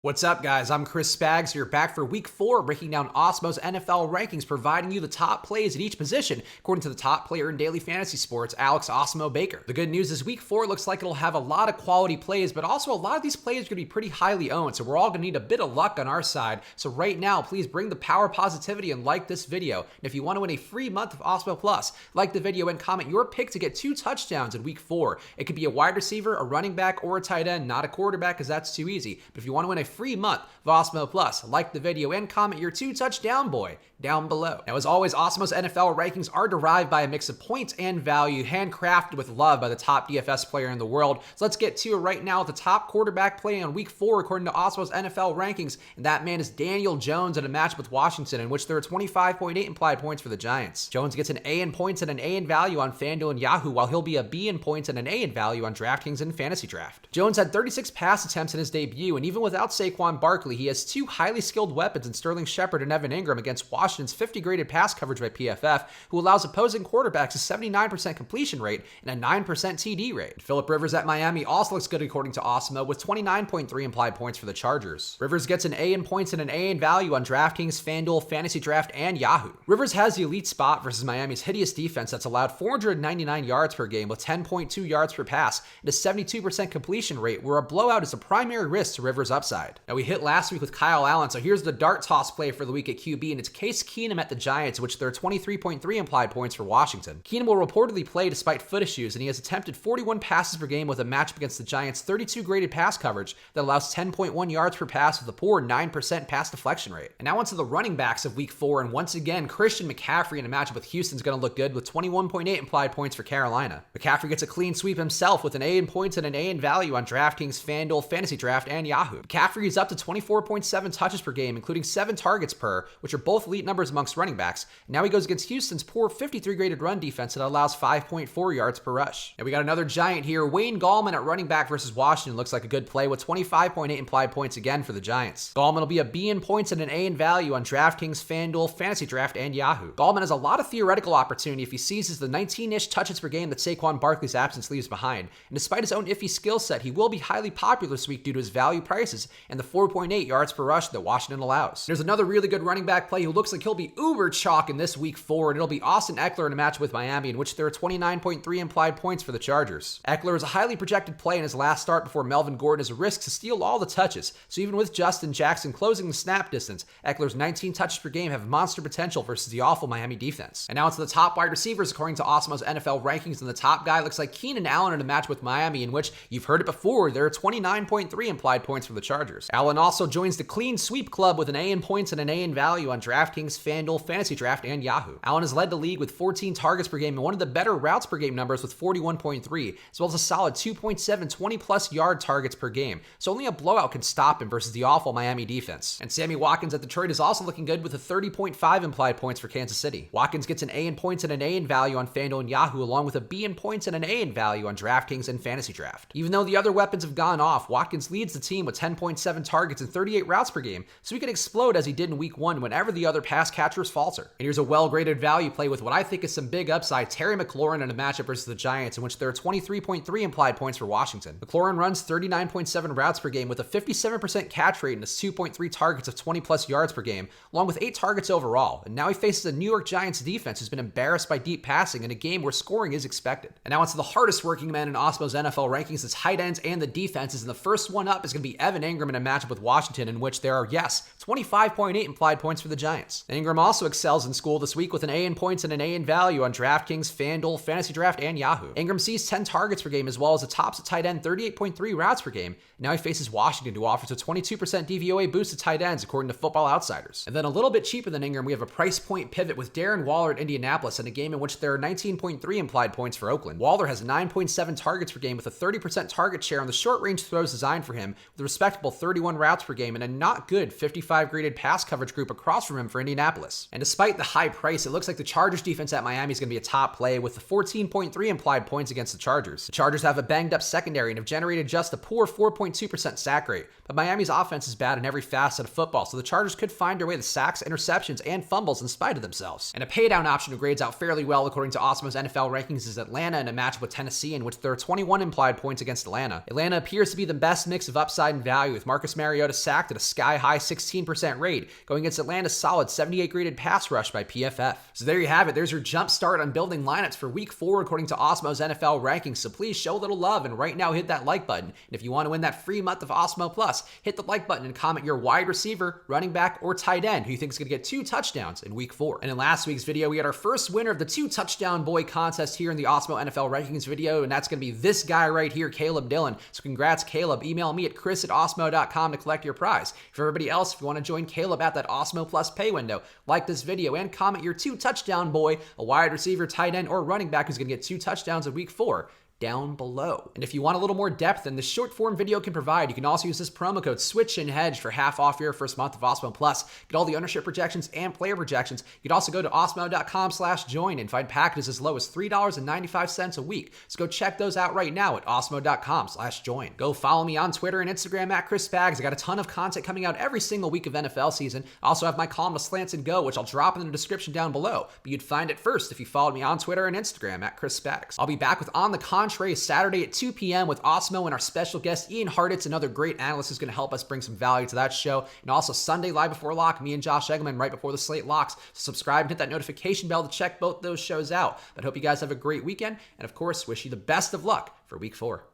What's up, guys? I'm Chris Spags. You're back for week 4, breaking down Awesemo's NFL rankings, providing you the top plays at each position, according to the top player in daily fantasy sports, Alex Awesemo Baker. The good news is week 4 looks like it'll have a lot of quality plays, but also a lot of these plays are going to be pretty highly owned, so we're all going to need a bit of luck on our side. So right now, please bring the power of positivity and like this video. And if you want to win a free month of Awesemo Plus, like the video and comment your pick to get 2 touchdowns in week 4. It could be a wide receiver, a running back, or a tight end, not a quarterback, because that's too easy. But if you want to win a free month of Awesemo Plus, like the video and comment your 2 touchdown boy down below. Now, as always, Awesemo's NFL rankings are derived by a mix of points and value, handcrafted with love by the top DFS player in the world. So let's get to it right now with the top quarterback play on week 4 according to Awesemo's NFL rankings, and that man is Daniel Jones in a match with Washington, in which there are 25.8 implied points for the Giants. Jones gets an A in points and an A in value on FanDuel and Yahoo, while he'll be a B in points and an A in value on DraftKings and Fantasy Draft. Jones had 36 pass attempts in his debut, and even without Saquon Barkley, he has 2 highly skilled weapons in Sterling Shepard and Evan Ingram against Washington's 50 graded pass coverage by PFF, who allows opposing quarterbacks a 79% completion rate and a 9% TD rate. Phillip Rivers at Miami also looks good according to Awesemo, with 29.3 implied points for the Chargers. Rivers gets an A in points and an A in value on DraftKings, FanDuel, Fantasy Draft, and Yahoo. Rivers has the elite spot versus Miami's hideous defense that's allowed 499 yards per game with 10.2 yards per pass and a 72% completion rate, where a blowout is a primary risk to Rivers' upside. Now, we hit last week with Kyle Allen, so here's the dart toss play for the week at QB, and it's Case Keenum at the Giants, which there are 23.3 implied points for Washington. Keenum will reportedly play despite foot issues, and he has attempted 41 passes per game with a matchup against the Giants' 32 graded pass coverage that allows 10.1 yards per pass with a poor 9% pass deflection rate. And now onto the running backs of week 4, and once again, Christian McCaffrey in a matchup with Houston is going to look good with 21.8 implied points for Carolina. McCaffrey gets a clean sweep himself with an A in points and an A in value on DraftKings, FanDuel, Fantasy Draft, and Yahoo. McCaffrey is up to 24.7 touches per game, including 7 targets per, which are both elite numbers amongst running backs. Now he goes against Houston's poor 53 graded run defense that allows 5.4 yards per rush. And we got another giant here. Wayne Gallman at running back versus Washington looks like a good play with 25.8 implied points again for the Giants. Gallman will be a B in points and an A in value on DraftKings, FanDuel, Fantasy Draft, and Yahoo. Gallman has a lot of theoretical opportunity if he seizes the 19-ish touches per game that Saquon Barkley's absence leaves behind. And despite his own iffy skill set, he will be highly popular this week due to his value prices and the 4.8 yards per rush that Washington allows. There's another really good running back play who looks like he'll be uber chalk in this week 4, and it'll be Austin Eckler in a match with Miami, in which there are 29.3 implied points for the Chargers. Eckler is a highly projected play in his last start before Melvin Gordon is a risk to steal all the touches, so even with Justin Jackson closing the snap distance, Eckler's 19 touches per game have monster potential versus the awful Miami defense. And now into the top wide receivers according to Awesemo's NFL rankings, and the top guy looks like Keenan Allen in a match with Miami, in which you've heard it before, there are 29.3 implied points for the Chargers. Allen also joins the clean sweep club with an A in points and an A in value on DraftKings, FanDuel, Fantasy Draft, and Yahoo. Allen has led the league with 14 targets per game and one of the better routes per game numbers with 41.3, as well as a solid 2.7 20-plus yard targets per game, so only a blowout can stop him versus the awful Miami defense. And Sammy Watkins at Detroit is also looking good with a 30.5 implied points for Kansas City. Watkins gets an A in points and an A in value on FanDuel and Yahoo, along with a B in points and an A in value on DraftKings and Fantasy Draft. Even though the other weapons have gone off, Watkins leads the team with 10.7 targets and 38 routes per game, so he could explode as he did in week 1 whenever the other pass catchers falter. And here's a well-graded value play with what I think is some big upside, Terry McLaurin in a matchup versus the Giants, in which there are 23.3 implied points for Washington. McLaurin runs 39.7 routes per game with a 57% catch rate and his 2.3 targets of 20-plus yards per game, along with 8 targets overall. And now he faces a New York Giants defense who's been embarrassed by deep passing in a game where scoring is expected. And now it's the hardest working man in Awesemo's NFL rankings, the tight ends and the defenses, and the first one up is going to be Evan Ingram in a matchup with Washington, in which there are, yes, 25.8 implied points for the Giants. And Ingram also excels in school this week with an A in points and an A in value on DraftKings, FanDuel, Fantasy Draft, and Yahoo. Ingram sees 10 targets per game, as well as a tops at tight end 38.3 routes per game. Now he faces Washington, who offers a 22% DVOA boost to tight ends, according to Football Outsiders. And then a little bit cheaper than Ingram, we have a price point pivot with Darren Waller at Indianapolis in a game in which there are 19.3 implied points for Oakland. Waller has 9.7 targets per game with a 30% target share on the short-range throws designed for him, with a respectable 31 routes per game and a not good 55 graded pass coverage group across from him for Indianapolis. And despite the high price, it looks like the Chargers defense at Miami is going to be a top play with the 14.3 implied points against the Chargers. The Chargers have a banged up secondary and have generated just a poor 4.2% sack rate, but Miami's offense is bad in every facet of football, so the Chargers could find their way to sacks, interceptions, and fumbles in spite of themselves. And a paydown option who grades out fairly well according to Awesemo's NFL rankings is Atlanta in a match with Tennessee, in which there are 21 implied points against Atlanta. Atlanta appears to be the best mix of upside and value, with Marcus Mariota sacked at a sky-high 16% rate, going against Atlanta's solid 78 graded pass rush by PFF. So there you have it. There's your jump start on building lineups for week 4 according to Awesemo's NFL rankings. So please show a little love and right now hit that like button. And if you want to win that free month of Awesemo Plus, hit the like button and comment your wide receiver, running back, or tight end who you think is going to get 2 touchdowns in week 4. And in last week's video, we had our first winner of the 2 touchdown boy contest here in the Awesemo NFL rankings video, and that's going to be this guy right here, Caleb Dillon. So congrats, Caleb. Email me at chris@awesemo.com to collect your prize. For everybody else, if you want to join Caleb at that Awesemo Plus pay window, like this video and comment your 2 touchdown boy, a wide receiver, tight end, or running back who's going to get 2 touchdowns in week 4. Down below. And if you want a little more depth than the short form video can provide, you can also use this promo code SWITCHANDHEDGE for half off your first month of Awesemo Plus. Get all the ownership projections and player projections. You can also go to awesemo.com/join and find packages as low as $3.95 a week. So go check those out right now at awesemo.com/join. Go follow me on Twitter and Instagram at Chris Spags. I got a ton of content coming out every single week of NFL season. I also have my column of Slants and Go, which I'll drop in the description down below. But you'd find it first if you followed me on Twitter and Instagram at Chris Spags. I'll be back with On the Contrary Saturday at 2 p.m. with Awesemo and our special guest Ian Hartitz, another great analyst who's going to help us bring some value to that show. And also Sunday live before lock, me and Josh Eggleman right before the slate locks. So subscribe and hit that notification bell to check both those shows out. But I hope you guys have a great weekend, and of course wish you the best of luck for week 4.